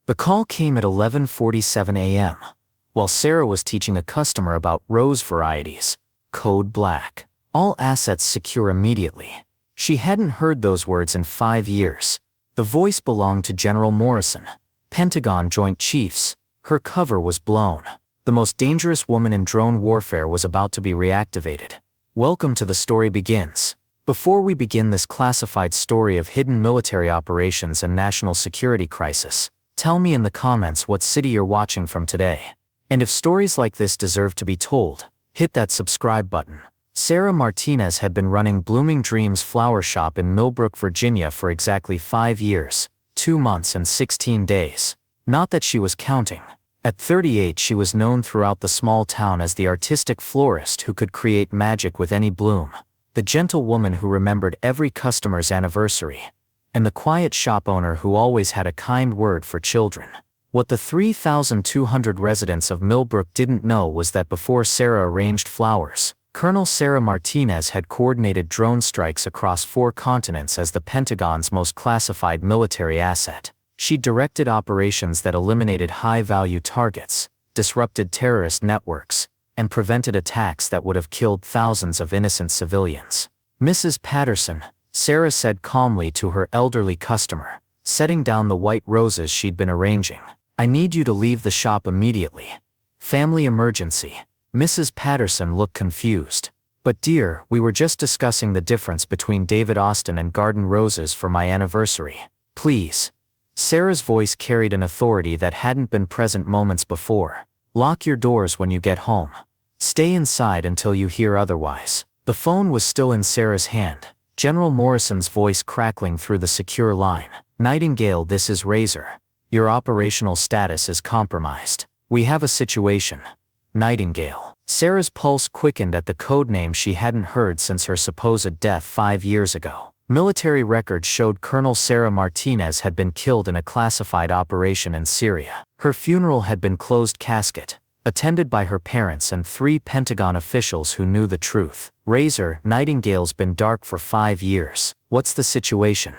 The call came at 11:47 a.m. while Sarah was teaching a customer about rose varieties. Code Black. All assets secure immediately. She hadn't heard those words in 5 years. The voice belonged to General Morrison, Pentagon Joint Chiefs. Her cover was blown. The most dangerous woman in drone warfare was about to be reactivated. Welcome to The Story Begins. Before we begin this classified story of hidden military operations and national security crisis, tell me in the comments what city you're watching from today. And if stories like this deserve to be told, hit that subscribe button. Sarah Martinez had been running Blooming Dreams flower shop in Millbrook, Virginia for exactly 5 years, 2 months and 16 days. Not that she was counting. At 38 she was known throughout the small town as the artistic florist who could create magic with any bloom, the gentle woman who remembered every customer's anniversary, and the quiet shop owner who always had a kind word for children. What the 3,200 residents of Millbrook didn't know was that before Sarah arranged flowers, Colonel Sarah Martinez had coordinated drone strikes across 4 continents as the Pentagon's most classified military asset. She directed operations that eliminated high-value targets, disrupted terrorist networks, and prevented attacks that would have killed thousands of innocent civilians. "Mrs. Patterson," Sarah said calmly to her elderly customer, setting down the white roses she'd been arranging, "I need you to leave the shop immediately. Family emergency." Mrs. Patterson looked confused. "But dear, we were just discussing the difference between David Austin and garden roses for my anniversary. Please." Sarah's voice carried an authority that hadn't been present moments before. "Lock your doors when you get home. Stay inside until you hear otherwise." The phone was still in Sarah's hand, General Morrison's voice crackling through the secure line. "Nightingale, this is Razor. Your operational status is compromised. We have a situation." Nightingale. Sarah's pulse quickened at the codename she hadn't heard since her supposed death 5 years ago. Military records showed Colonel Sarah Martinez had been killed in a classified operation in Syria. Her funeral had been closed casket, attended by her parents and 3 Pentagon officials who knew the truth. "Razor, Nightingale's been dark for 5 years. What's the situation?"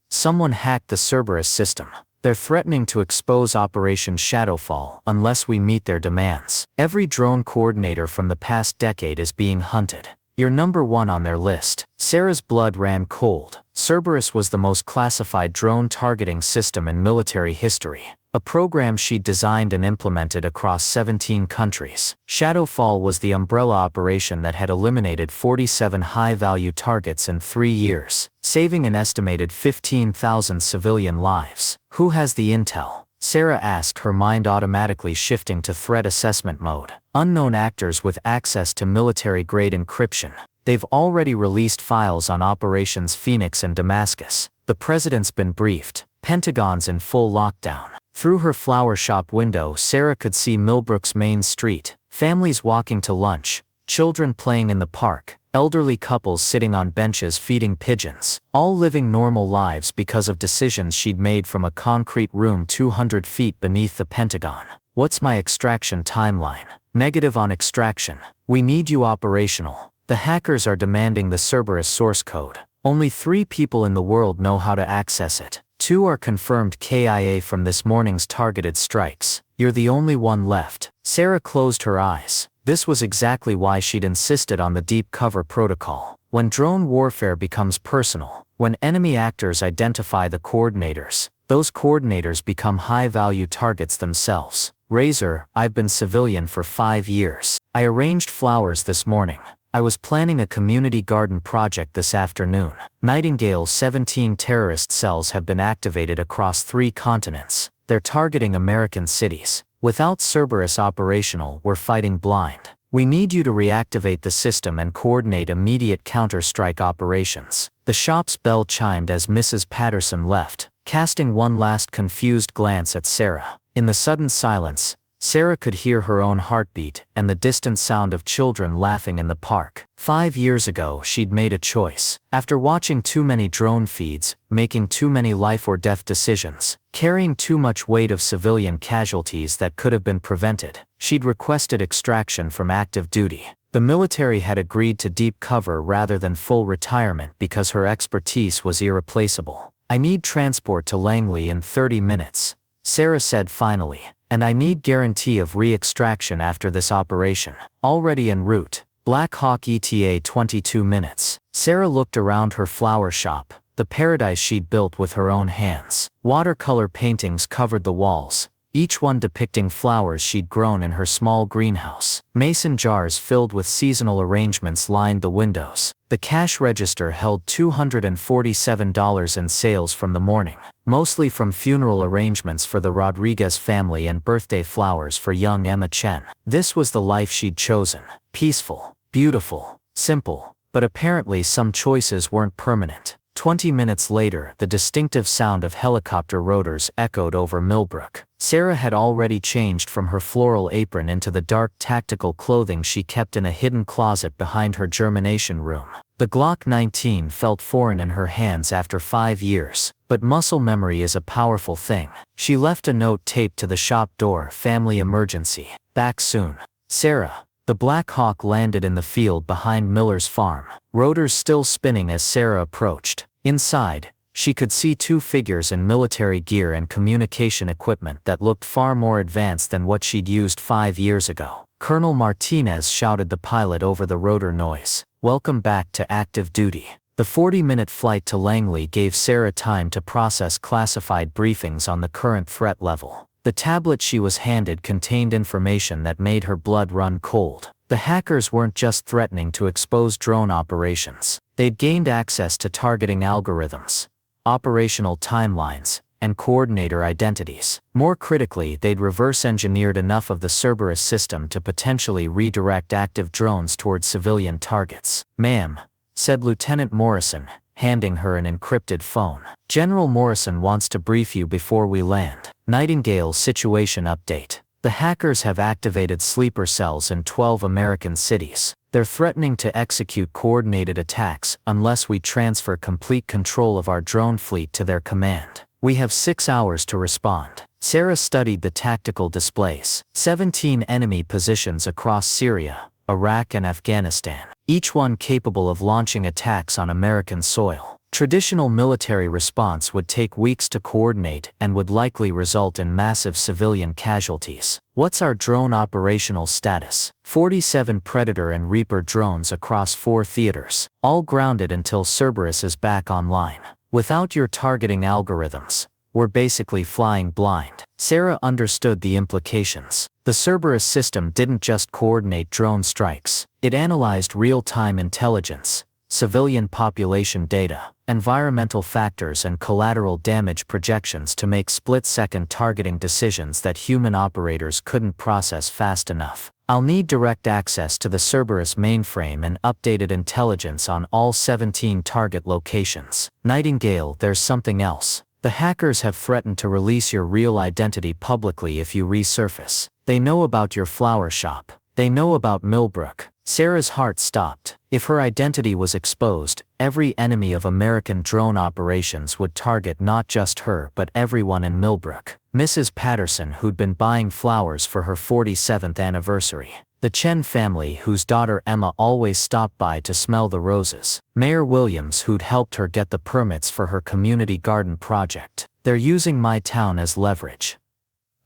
"Someone hacked the Cerberus system. They're threatening to expose Operation Shadowfall unless we meet their demands. Every drone coordinator from the past decade is being hunted. You're number 1 on their list." Sarah's blood ran cold. Cerberus was the most classified drone targeting system in military history, a program she'd designed and implemented across 17 countries. Shadowfall was the umbrella operation that had eliminated 47 high-value targets in 3 years, saving an estimated 15,000 civilian lives. "Who has the intel?" Sarah asked, her mind automatically shifting to threat assessment mode. "Unknown actors with access to military-grade encryption. They've already released files on Operations Phoenix and Damascus. The president's been briefed. Pentagon's in full lockdown." Through her flower shop window, Sarah could see Millbrook's main street, families walking to lunch, children playing in the park, elderly couples sitting on benches feeding pigeons, all living normal lives because of decisions she'd made from a concrete room 200 feet beneath the Pentagon. "What's my extraction timeline?" "Negative on extraction. We need you operational. The hackers are demanding the Cerberus source code. Only 3 people in the world know how to access it. 2 are confirmed KIA from this morning's targeted strikes. You're the only one left." Sarah closed her eyes. This was exactly why she'd insisted on the deep cover protocol. When drone warfare becomes personal, when enemy actors identify the coordinators, those coordinators become high-value targets themselves. "Razor, I've been civilian for 5 years. I arranged flowers this morning. I was planning a community garden project this afternoon." Nightingale, 17 terrorist cells have been activated across 3 continents. They're targeting American cities. Without Cerberus operational, we're fighting blind. We need you to reactivate the system and coordinate immediate counter-strike operations. The shop's bell chimed as Mrs. Patterson left, casting one last confused glance at Sarah. In the sudden silence, Sarah could hear her own heartbeat and the distant sound of children laughing in the park. 5 years ago, she'd made a choice. After watching too many drone feeds, making too many life-or-death decisions, carrying too much weight of civilian casualties that could have been prevented, she'd requested extraction from active duty. The military had agreed to deep cover rather than full retirement because her expertise was irreplaceable. "I need transport to Langley in 30 minutes. Sarah said finally. And I need guarantee of re-extraction after this operation. Already en route. Black Hawk ETA 22 minutes. Sarah looked around her flower shop, the paradise she'd built with her own hands. Watercolor paintings covered the walls, each one depicting flowers she'd grown in her small greenhouse. Mason jars filled with seasonal arrangements lined the windows. The cash register held $247 in sales from the morning, mostly from funeral arrangements for the Rodriguez family and birthday flowers for young Emma Chen. This was the life she'd chosen. Peaceful, beautiful, simple, but apparently some choices weren't permanent. 20 minutes later, the distinctive sound of helicopter rotors echoed over Millbrook. Sarah had already changed from her floral apron into the dark tactical clothing she kept in a hidden closet behind her germination room. The Glock 19 felt foreign in her hands after 5 years, but muscle memory is a powerful thing. She left a note taped to the shop door: family emergency. Back soon. Sarah. The Black Hawk landed in the field behind Miller's farm, rotors still spinning as Sarah approached. Inside, she could see 2 figures in military gear and communication equipment that looked far more advanced than what she'd used 5 years ago. Colonel Martinez shouted the pilot over the rotor noise. Welcome back to active duty. The 40-minute flight to Langley gave Sarah time to process classified briefings on the current threat level. The tablet she was handed contained information that made her blood run cold. The hackers weren't just threatening to expose drone operations. They'd gained access to targeting algorithms, operational timelines, and coordinator identities. More critically, they'd reverse-engineered enough of the Cerberus system to potentially redirect active drones towards civilian targets. "Ma'am," said Lieutenant Morrison, handing her an encrypted phone. "General Morrison wants to brief you before we land." Nightingale situation update. The hackers have activated sleeper cells in 12 American cities. They're threatening to execute coordinated attacks unless we transfer complete control of our drone fleet to their command. We have 6 hours to respond. Sarah studied the tactical displays. 17 enemy positions across Syria, Iraq and Afghanistan, each one capable of launching attacks on American soil. Traditional military response would take weeks to coordinate and would likely result in massive civilian casualties. What's our drone operational status? 47 Predator and Reaper drones across 4 theaters, all grounded until Cerberus is back online. Without your targeting algorithms, we're basically flying blind. Sarah understood the implications. The Cerberus system didn't just coordinate drone strikes, it analyzed real-time intelligence, civilian population data, environmental factors and collateral damage projections to make split-second targeting decisions that human operators couldn't process fast enough. I'll need direct access to the Cerberus mainframe and updated intelligence on all 17 target locations. Nightingale, there's something else. The hackers have threatened to release your real identity publicly if you resurface. They know about your flower shop. They know about Millbrook. Sarah's heart stopped. If her identity was exposed, every enemy of American drone operations would target not just her but everyone in Millbrook. Mrs. Patterson, who'd been buying flowers for her 47th anniversary. The Chen family, whose daughter Emma always stopped by to smell the roses. Mayor Williams, who'd helped her get the permits for her community garden project. They're using my town as leverage.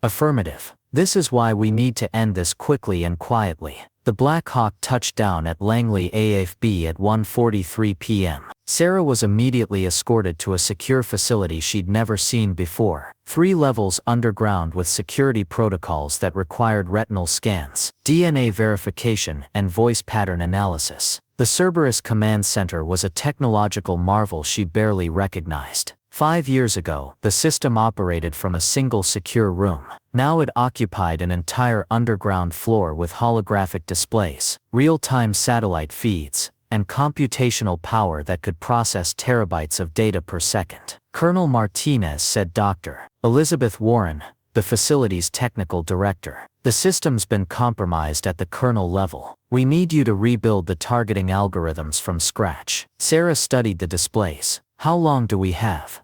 Affirmative. This is why we need to end this quickly and quietly. The Black Hawk touched down at Langley AFB at 1:43 p.m. Sarah was immediately escorted to a secure facility she'd never seen before. 3 levels underground with security protocols that required retinal scans, DNA verification, and voice pattern analysis. The Cerberus Command Center was a technological marvel she barely recognized. 5 years ago, the system operated from a single secure room. Now it occupied an entire underground floor with holographic displays, real-time satellite feeds, and computational power that could process terabytes of data per second. Colonel Martinez said Dr. Elizabeth Warren, the facility's technical director. The system's been compromised at the kernel level. We need you to rebuild the targeting algorithms from scratch. Sarah studied the displays. How long do we have?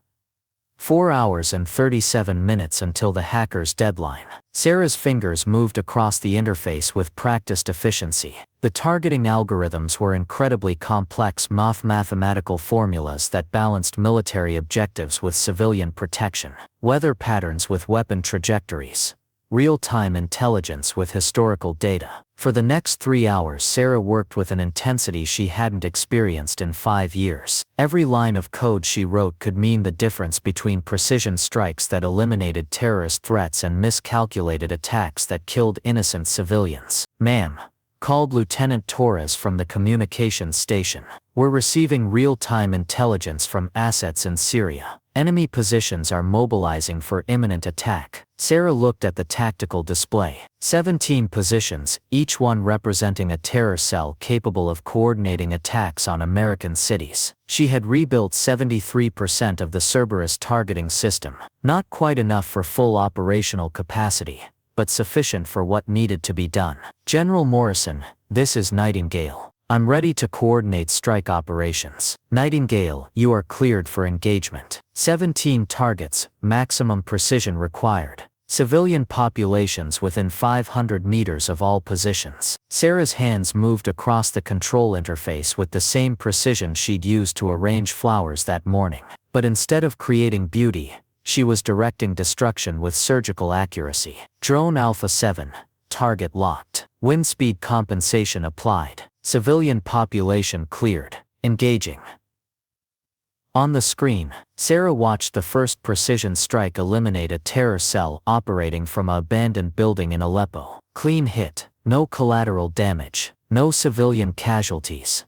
4 hours and 37 minutes until the hacker's deadline. Sarah's fingers moved across the interface with practiced efficiency. The targeting algorithms were incredibly complex mathematical formulas that balanced military objectives with civilian protection, weather patterns with weapon trajectories, real-time intelligence with historical data. For the next 3 hours, Sarah worked with an intensity she hadn't experienced in 5 years. Every line of code she wrote could mean the difference between precision strikes that eliminated terrorist threats and miscalculated attacks that killed innocent civilians. "Ma'am," called Lieutenant Torres from the communications station. "We're receiving real-time intelligence from assets in Syria. Enemy positions are mobilizing for imminent attack." Sarah looked at the tactical display. 17 positions, each one representing a terror cell capable of coordinating attacks on American cities. She had rebuilt 73% of the Cerberus targeting system. Not quite enough for full operational capacity, but sufficient for what needed to be done. "General Morrison, this is Nightingale. I'm ready to coordinate strike operations." "Nightingale, you are cleared for engagement. 17 targets, maximum precision required. Civilian populations within 500 meters of all positions." Sarah's hands moved across the control interface with the same precision she'd used to arrange flowers that morning. But instead of creating beauty, she was directing destruction with surgical accuracy. "Drone Alpha 7, target locked. Wind speed compensation applied. Civilian population cleared. Engaging." On the screen, Sarah watched the first precision strike eliminate a terror cell operating from an abandoned building in Aleppo. Clean hit, no collateral damage, no civilian casualties.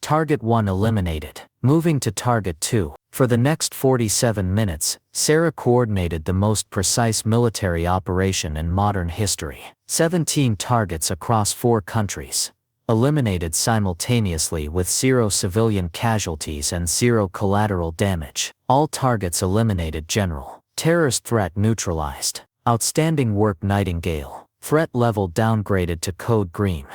Target 1 eliminated. Moving to Target 2. For the next 47 minutes, Sarah coordinated the most precise military operation in modern history. 17 targets across 4 countries. Eliminated simultaneously with 0 civilian casualties and 0 collateral damage. All targets eliminated. General. Terrorist threat neutralized. Outstanding work, Nightingale. Threat level downgraded to code green.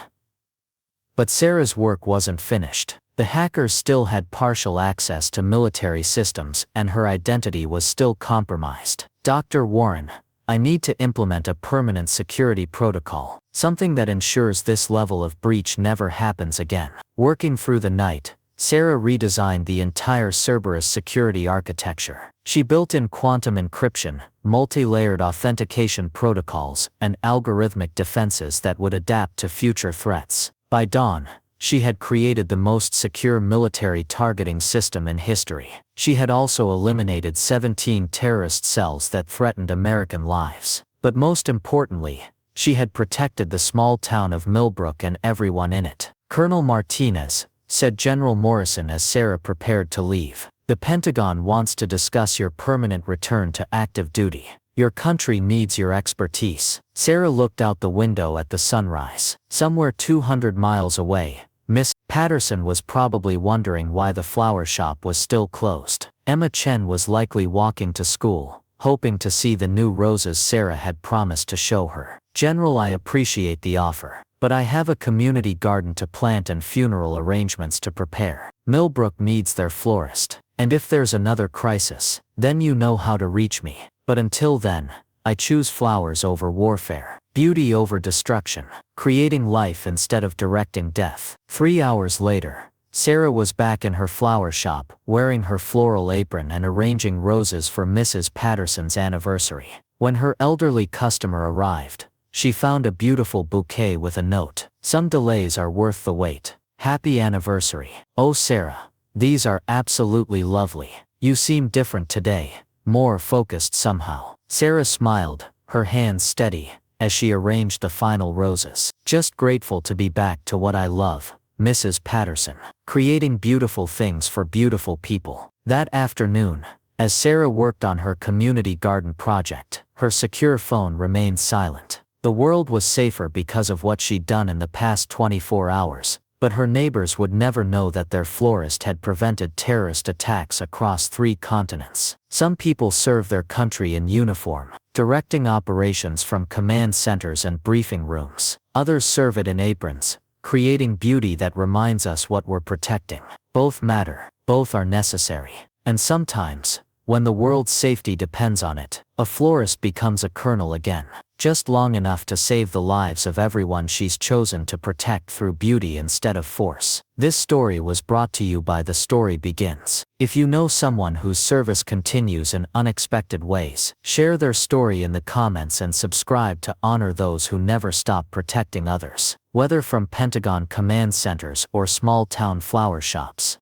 But Sarah's work wasn't finished. The hackers still had partial access to military systems, and her identity was still compromised. "Dr. Warren, I need to implement a permanent security protocol, something that ensures this level of breach never happens again." Working through the night, Sarah redesigned the entire Cerberus security architecture. She built in quantum encryption, multi-layered authentication protocols, and algorithmic defenses that would adapt to future threats. By dawn, she had created the most secure military targeting system in history. She had also eliminated 17 terrorist cells that threatened American lives. But most importantly, she had protected the small town of Millbrook and everyone in it. "Colonel Martinez," said General Morrison as Sarah prepared to leave, "the Pentagon wants to discuss your permanent return to active duty. Your country needs your expertise." Sarah looked out the window at the sunrise. Somewhere 200 miles away, Miss Patterson was probably wondering why the flower shop was still closed. Emma Chen was likely walking to school, hoping to see the new roses Sarah had promised to show her. "General, I appreciate the offer, but I have a community garden to plant and funeral arrangements to prepare. Millbrook needs their florist. And if there's another crisis, then you know how to reach me. But until then, I choose flowers over warfare, beauty over destruction, creating life instead of directing death." 3 hours later, Sarah was back in her flower shop, wearing her floral apron and arranging roses for Mrs. Patterson's anniversary. When her elderly customer arrived, she found a beautiful bouquet with a note. "Some delays are worth the wait. Happy anniversary. Oh Sarah, these are absolutely lovely. You seem different today, more focused somehow." Sarah smiled, her hands steady, as she arranged the final roses. "Just grateful to be back to what I love, Mrs. Patterson. Creating beautiful things for beautiful people." That afternoon, as Sarah worked on her community garden project, her secure phone remained silent. The world was safer because of what she'd done in the past 24 hours, but her neighbors would never know that their florist had prevented terrorist attacks across 3 continents. Some people serve their country in uniform, directing operations from command centers and briefing rooms. Others serve it in aprons, creating beauty that reminds us what we're protecting. Both matter, both are necessary. And sometimes, when the world's safety depends on it, a florist becomes a colonel again, just long enough to save the lives of everyone she's chosen to protect through beauty instead of force. This story was brought to you by The Story Begins. If you know someone whose service continues in unexpected ways, share their story in the comments and subscribe to honor those who never stop protecting others, whether from Pentagon command centers or small-town flower shops.